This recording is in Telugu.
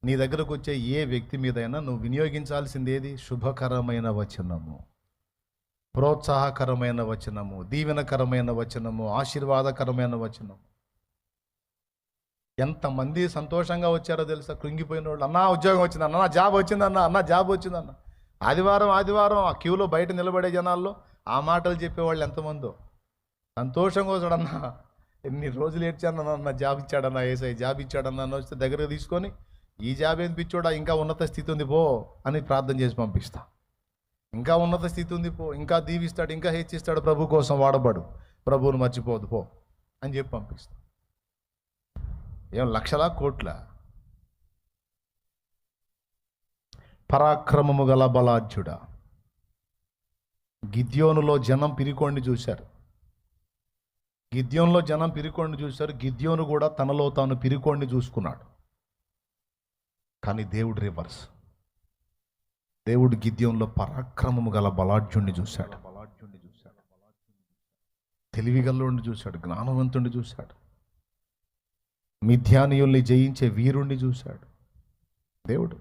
నీ దగ్గరకు వచ్చే ఏ వ్యక్తి మీదైనా నువ్వు వినియోగించాల్సింది ఏది? శుభకరమైన వచనము, ప్రోత్సాహకరమైన వచనము, దీవెనకరమైన వచనము, ఆశీర్వాదకరమైన వచనం. ఎంతమంది సంతోషంగా వచ్చారో తెలుసా? కృంగిపోయిన వాళ్ళు, అన్నా ఉద్యోగం వచ్చిందన్న, నా జాబ్ వచ్చిందన్న, అన్న జాబ్ వచ్చిందన్న. ఆదివారం ఆదివారం ఆ క్యూలో బయట నిలబడే జనాల్లో ఆ మాటలు చెప్పేవాళ్ళు ఎంతమందో. సంతోషంగా వచ్చాడన్నా, ఎన్ని రోజులు ఏడ్చానన్న, జాబ్ ఇచ్చాడన్నా, ఏసై జాబ్ ఇచ్చాడన్నా అని వస్తే దగ్గరకు తీసుకొని, ఈ జాబ్ ఏం పిచ్చోడా, ఇంకా ఉన్నత స్థితి ఉంది పో అని ప్రార్థన చేసి పంపిస్తా. ఇంకా ఉన్నత స్థితి ఉంది పో, ఇంకా దీవిస్తాడు, ఇంకా హెచ్చిస్తాడు, ప్రభు కోసం వాడబడు, ప్రభువును మర్చిపోదు పో అని చెప్పి పంపిస్తా. ఏం లక్షలా కోట్ల? పరాక్రమము గల బలాఢ్యుడా. గిద్యోనులో జనం పిరికోండి చూశారు. గిద్యోనులో జనం పిరికోండి చూశారు. గిద్యోను కూడా తనలో తాను పిరికోండి చూసుకున్నాడు. కానీ దేవుడు రివర్స్. దేవుడు గిద్యోనులో పరాక్రమము గల బలాఢ్యుణ్ణి చూశాడు. తెలివిగల్లోని చూశాడు, జ్ఞానవంతుణ్ణి చూశాడు, మిథ్యానీయుల్ని జయించే వీరుణ్ణి చూశాడు దేవుడు.